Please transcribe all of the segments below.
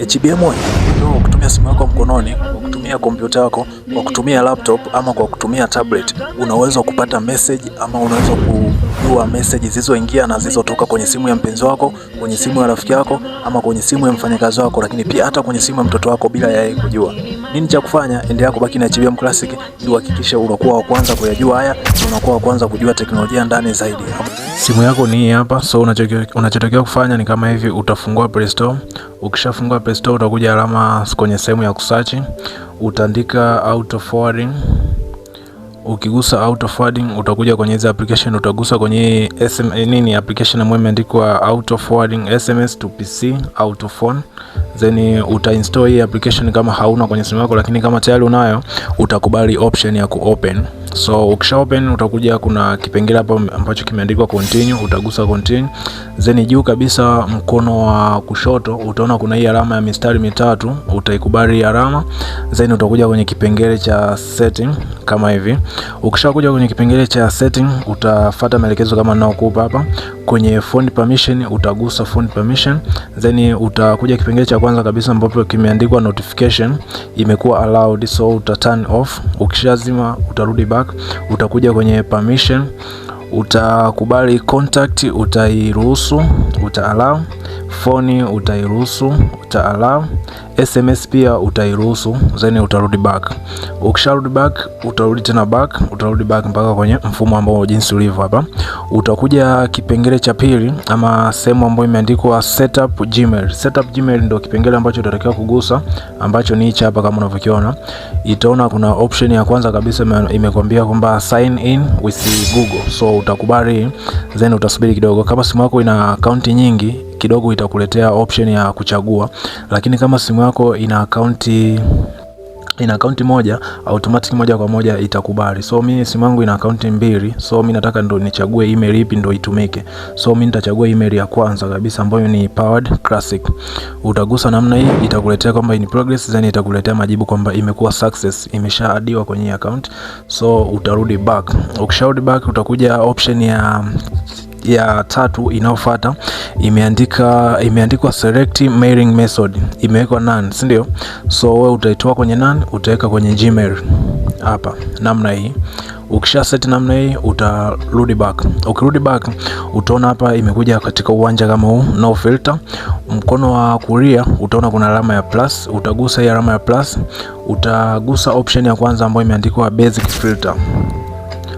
HBM ndio kutumia simu yako mkononi, kwa kutumia kompyuta yako, kwa kutumia laptop ama kwa kutumia tablet, unaweza kupata message ama unaweza kujua message zilizoingia na zilizotoka kwenye simu ya mpenzi wako, kwenye simu ya rafiki yako ama kwenye simu ya mfanyakazi wako, lakini pia hata kwenye simu ya mtoto wako bila yeye kujua. Nini cha kufanya? Endelea kubaki na HBM Classic ili uhakikishe unakuwa wa kwanza kuyajua haya na unakuwa wa kwanza kujua teknolojia ndani zaidi. Simu yako ni hapa, so unachotakiwa kufanya ni kama hivi. Utafungua Play Store. Ukishafungua Play Store utakuja alama kwenye sehemu ya kusearch, utaandika auto forwarding. Ukigusa auto forwarding utakuja kwenye hizo application, utagusa kwenye application ambayo imeandikwa auto forwarding SMS to PC auto phone, then utainstall hii application kama hauna kwenye simu yako, lakini kama tayari unayo utakubali option ya kuopen. So ukisha open utakuja kuna kipengele hapo ambacho kimeandikwa continue, utagusa continue, then juu kabisa mkono wa kushoto utaona kuna hii alama ya mistari mitatu, utaikubali alama, then utakuja kwenye kipengele cha setting kama hivi. Ukishakuja kwenye kipengele cha setting utafuata maelekezo kama ninayokupa hapa. Kwenye phone permission utagusa phone permission, then utakuja kipengele cha kwanza kabisa ambapo kimeandikwa notification imekuwa allowed, so uta turn off. Ukishazima utarudi back, utakuja kwenye permission, utakubali contact, utairuhusu, uta allow, phone utairuhusu, uta allow, SMS pia utairuhusu, then utarudi back. Ukisharudi back utarudi tena back, utarudi back mpaka kwenye mfumo ambao jinsi ulivyo hapa. Utakuja kipengele cha pili ama sehemu ambayo imeandikwa setup Gmail. Setup Gmail ndio kipengele ambacho utatakiwa kugusa, ambacho ni hichi hapa kama unavyokiona. Itaona kuna option ya kwanza kabisa imekwambia kwamba sign in with Google. So utakubali, then utasubiri kidogo. Kama simu yako ina account nyingi kidogo itakuletea option ya kuchagua, lakini kama simu yako ina account moja, automatic moja kwa moja itakubali. So mimi simu yangu ina account mbili, so mimi nataka ndo nichague email ipi ndo itumike. So mimi nitachagua email ya kwanza kabisa ambayo ni Powered Classic. Utagusa namna hii, itakuletea kwamba in progress, then itakuletea majibu kwamba imekuwa success, imeshaadiwa kwenye account. So utarudi back. Ukisharudi back utakuja option ya tatu inayofuata, imeandikwa select mailing method, imewekwa none, si ndio? So wewe utaitoa kwenye none, utaweka kwenye Gmail hapa namna hii. Ukisha set namna hii utarudi back. Ukirudi back utaona hapa imekuja katika uwanja kama huu, no filter. Mkono wa kulia utaona kuna alama ya plus, utagusa hii alama ya plus, utagusa option ya kwanza ambayo imeandikwa basic filter.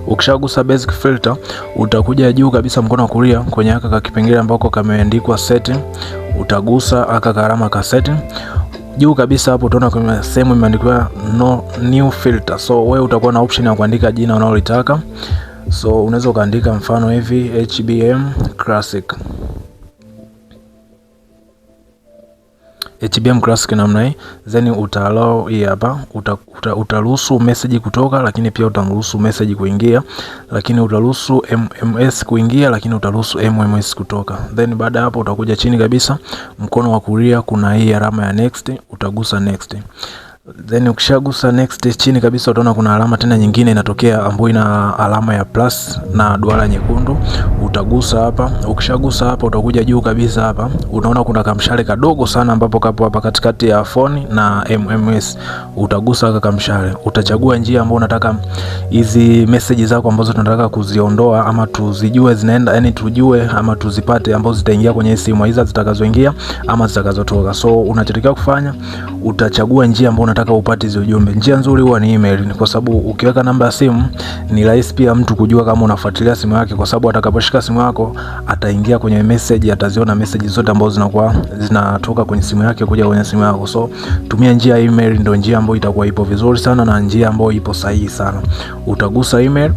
Ukishagusa basic filter utakuja juu kabisa mkono wa kulia kwenye aka kipengele ambako kameandikwa setting, utagusa aka alama ka setting. Juu kabisa hapo utaona kuna sehemu imeandikwa no new filter. So wewe utakuwa na option ya kuandika jina unalotaka. So unaweza ukaandika mfano hivi HBM Classic. HBM Classic namna hii, then utallow hii hapa, utaruhusu message kutoka, lakini pia utaruhusu message kuingia, lakini utaruhusu MMS kuingia, lakini utaruhusu MMS kutoka. Then baada hapo utakuja chini kabisa mkono wa kulia kuna hii alama ya next, utagusa next. Then ukishagusa next chini kabisa utaona kuna alama tena nyingine inatokea ambayo ina alama ya plus na duara nyekundu, utagusa hapa. Ukishagusa hapa utakuja juu kabisa hapa unaona kuna kamshale kadogo sana ambapo kapo hapa katikati ya phone na MMS, utagusa aka kamshale. Utachagua njia ambayo unataka hizi message zako ambazo tunataka kuziondoa ama tuzijue zinaenda, yani tujue ama tuzipate ambazo zitaingia kwenye simu, hizo zitakazoingia ama zitakazotoka. So unachotakiwa kufanya utachagua njia ambayo unataka upate hizo ujumbe. Njia nzuri huwa ni email, kwa sababu ukiweka namba ya simu ni rahisi pia mtu kujua kama unafuatilia simu yake, kwa sababu atakaposhika simu yako ataingia kwenye message, ataziona message zote ambazo zinatoka kwenye simu yake kuja kwenye simu yako. So tumia njia ya email, ndio njia ambayo itakuwa ipo vizuri sana na njia ambayo ipo sahihi sana. Utagusa email,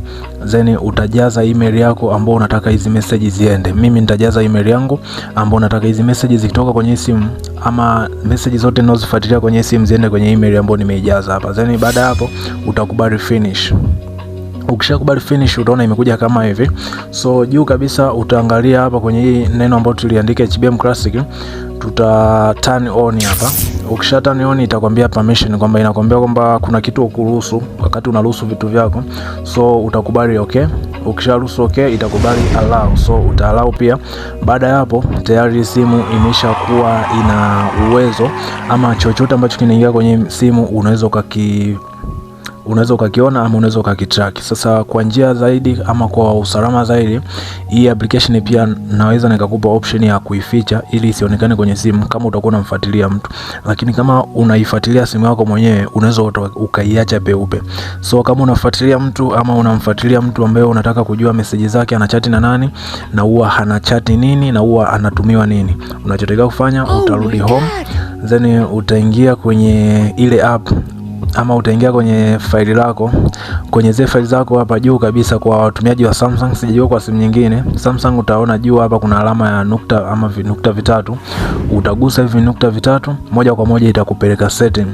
then utajaza email yako ambayo unataka hizi message ziende. Mimi nitajaza email yangu ambayo nataka hizi message zikitoka kwenye simu ama message zote ninazofuatilia kwenye simu ziende kwenye email ambayo nimeijaza hapa. Then baada hapo utakubali finish. Ukishakubali finish, utaona imekuja kama hivi. So juu kabisa utaangalia hapa kwenye hii neno ambalo tuliandika HBM Classic, tuta turn on hapa. Ukisha turn on itakwambia permission, kwamba inakwambia kwamba kuna kitu ukuruhusu wakati unaruhusu vitu vyako. So utakubali okay. Ukisharuhusu okay, itakubali allow. So uta allow pia. Baada ya hapo tayari simu imeshakuwa ina uwezo, ama chochote ambacho kinaingia kwenye simu unaweza ukakiona ama unaweza ukakitrack. Sasa kwa njia zaidi ama kwa usalama zaidi, hii application pia naweza nikakupa option ya kuificha ili isionekane kwenye simu kama utakuwa unamfuatilia mtu. Lakini kama unaifuatilia simu yako mwenyewe, unaweza ukaiacha peupe. So kama unafuatilia mtu ama unamfuatilia mtu ambaye unataka kujua message zake, anachati na nani na huwa anachati nini na huwa anatumiwa nini, unachotakiwa kufanya, utarudi home, then utaingia kwenye ile app ama utaingia kwenye faili lako, kwenye zile faili zako hapa juu kabisa. Kwa watumiaji wa Samsung, sijajua kwa simu nyingine, Samsung utaona juu hapa kuna alama ya nukta ama nukta vitatu. Utagusa hivi nukta vitatu, moja kwa moja itakupeleka setting.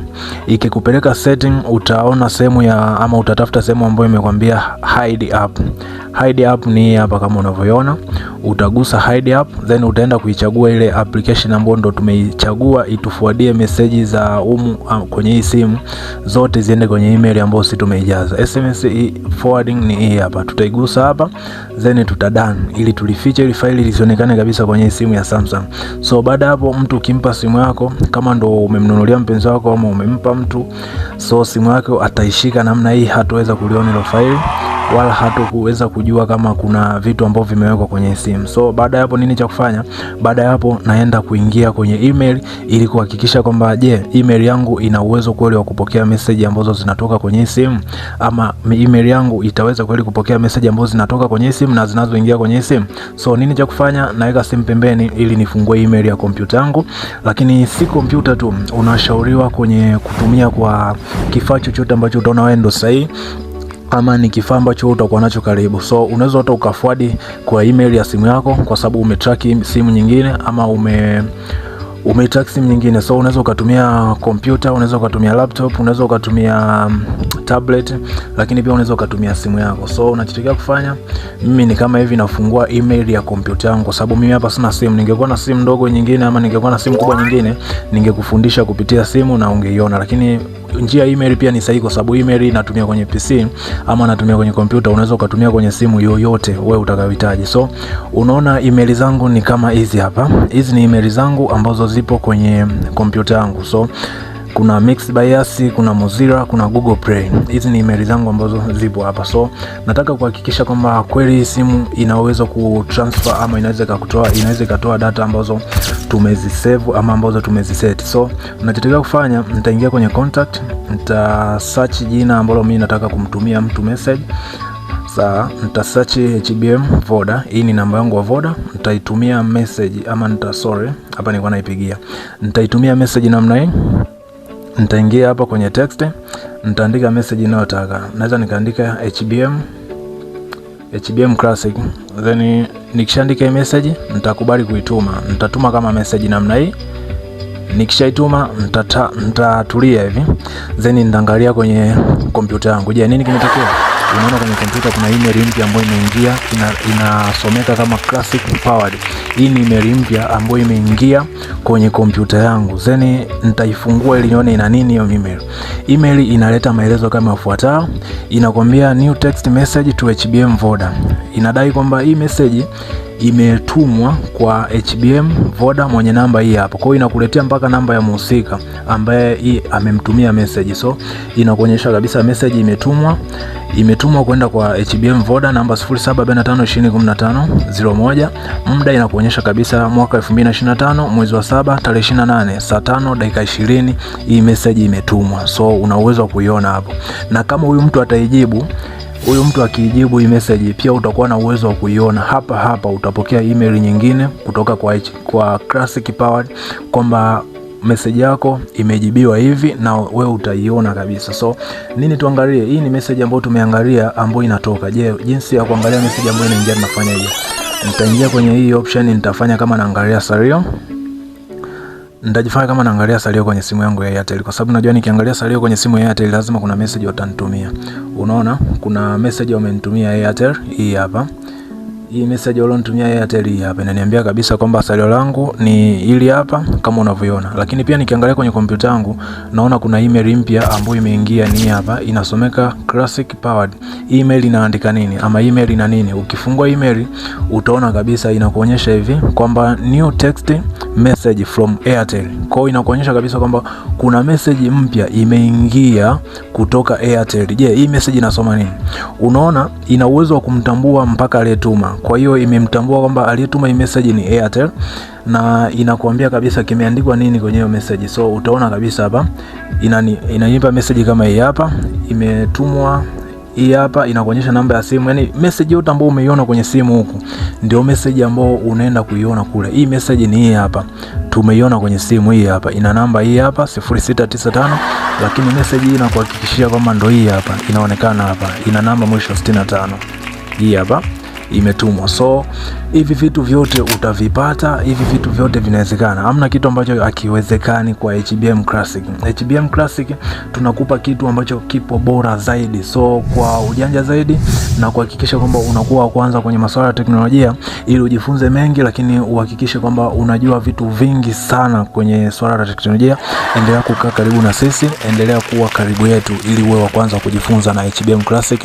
Ikikupeleka setting, utaona sehemu ya ama utatafuta sehemu ambayo imekwambia hide app. Hide app ni hapa kama unavyoona. Utagusa hide app, then utaenda kuichagua ile application ambayo ndo tumeichagua itufuadie message za kwenye hii simu zote ziende kwenye email ambayo sisi tumeijaza. SMS forwarding ni hii hapa. Tutaigusa hapa, then tutadone ili tulifiche ile faili lisionekane kabisa kwenye simu ya Samsung. So baada hapo, mtu ukimpa simu yako, kama ndo umemnunulia mpenzi wako ama umempa mtu, so simu yako ataishika namna hii, hataweza kuliona ile faili wala hatakuweza kujua kama kuna vitu ambavyo vimewekwa kwenye simu. So baada ya hapo nini cha kufanya? Baada ya hapo naenda kuingia kwenye email ili kuhakikisha kwamba email yangu ina uwezo kweli wa kupokea message ambazo zinatoka kwenye simu, ama email yangu itaweza kweli kupokea message ambazo zinatoka kwenye simu na zinazoingia kwenye simu. So nini cha kufanya? Naweka simu pembeni ili nifungue email ya kompyuta yangu. Lakini si kompyuta tu, unashauriwa kwenye kutumia kwa kifaa chochote ambacho utaona wewe ndo sahihi, ama ni kifaa ambacho utakuwa nacho karibu. So unaweza hata ukaforward kwa email ya simu yako, kwa sababu umetrack simu nyingine ama umetrack simu nyingine. So unaweza ukatumia kompyuta, unaweza ukatumia laptop, unaweza ukatumia tablet, lakini pia unaweza ukatumia simu yako. So unachotakiwa kufanya, mimi ni kama hivi nafungua email ya kompyuta yangu, kwa sababu mimi hapa sina simu. Ningekuwa na simu ndogo nyingine ama ningekuwa na simu kubwa nyingine, ningekufundisha kupitia simu na ungeiona. Lakini njia email pia ni sahihi, kwa sababu email natumia kwenye PC ama natumia kwenye kompyuta, unaweza ukatumia kwenye simu yoyote wewe utakayohitaji. So unaona email zangu ni kama hizi hapa. Hizi ni email zangu ambazo zipo kwenye kompyuta yangu. So kuna Mixbias, kuna Mozilla, kuna Google Play. Hizi ni email zangu ambazo zipo hapa. So nataka kuhakikisha kwamba kweli simu ina uwezo kutransfer ama inaweza ikatoa data ambazo tumezisave ama ambazo tumeziset. So ninachotakiwa kufanya, nitaingia kwenye contact, nita search jina ambalo mimi nataka kumtumia mtu message. Sasa nita search HBM Voda. Hii ni namba yangu ya Voda. Nitaitumia message ama hapa nilikuwa naipigia. Nitaitumia message namna hii. Nitaingia hapa kwenye text, nitaandika message ninayotaka. Naweza nikaandika HBM Classic. Then nikishaandika message, nitakubali kuituma. Nitatuma kama message namna hii. Nikishaituma nitatulia hivi. Then nitaangalia kwenye kompyuta yangu. Je, nini kimetokea? Unaona kwenye kompyuta kuna email mpya ambayo imeingia, inasomeka kama Classic Powered. Hii ni email mpya ambayo imeingia kwenye kompyuta yangu. Then nitaifungua ili nione ina nini hiyo email. Email inaleta maelezo kama yafuatayo. Inakwambia new text message to HBM Voda. Inadai kwamba hii message imetumwa kwa HBM Voda mwenye namba hii hapo. Kwa hiyo inakuletea mpaka namba ya mhusika ambaye amemtumia message. So inakuonyesha kabisa message imetumwa kwenda kwa HBM Voda namba 0745201501. Muda inakuonyesha kabisa mwaka 2025 mwezi wa 7 tarehe 28 saa 5 dakika 20 hii message imetumwa. So una uwezo wa kuiona hapo. Na kama huyu mtu akijibu hii message, pia utakuwa na uwezo wa kuiona hapa. Utapokea email nyingine kutoka kwa Classic Powered kwamba message yako imejibiwa hivi, na wewe utaiona kabisa. So nini tuangalie? Hii ni message ambayo tumeangalia ambayo inatoka. Je, jinsi ya kuangalia message ambayo inaingia tunafanyaje? Nitaingia kwenye hii option, nitafanya kama naangalia serial. Nitajifanya kama naangalia salio kwenye simu yangu ya Airtel, kwa sababu najua nikiangalia salio kwenye simu ya Airtel lazima kuna message watanitumia. Unaona kuna message wamenitumia Airtel, hii hapa. Hii message walionitumia Airtel hii hapa inaniambia kabisa kwamba salio langu ni hili hapa kama unavyoona. Lakini pia nikiangalia kwenye kompyuta yangu naona kuna email mpya ambayo imeingia, ni hapa inasomeka Classic Powered. Email inaandika nini ama email ina nini? Ukifungua email utaona kabisa inakuonyesha hivi kwamba new text message from Airtel. Kwa hiyo inakuonyesha kabisa kwamba kuna message mpya imeingia kutoka Airtel. Je, hii message inasoma nini? Unaona ina uwezo wa kumtambua mpaka aliyetuma. Kwa hiyo imemtambua kwamba aliyetuma hii message ni Airtel na inakuambia kabisa kimeandikwa nini kwenye hiyo message. So utaona kabisa hapa inanipa message kama hii hapa, imetumwa hii hapa, inakuonyesha namba ya simu. Yani message yote ambayo umeiona kwenye simu huku ndio message ambayo unaenda kuiona kule. Hii message ni hii hapa, tumeiona kwenye simu hii hapa, ina namba hii hapa 0695, lakini message hii inakuhakikishia kwamba ndio hii hapa inaonekana hapa, ina namba mwisho 65. Hii hapa imetumwa. So hivi vitu vyote utavipata, hivi vitu vyote vinawezekana. Hamna kitu ambacho hakiwezekani kwa HBM Classic. HBM Classic tunakupa kitu ambacho kipo bora zaidi. So kwa ujanja zaidi na kuhakikisha kwamba unakuwa wa kwanza kwenye masuala ya teknolojia, ili ujifunze mengi lakini uhakikishe kwamba unajua vitu vingi sana kwenye swala la teknolojia, endelea kukaa karibu na sisi, endelea kuwa karibu yetu ili uwe wa kwanza kujifunza na HBM Classic.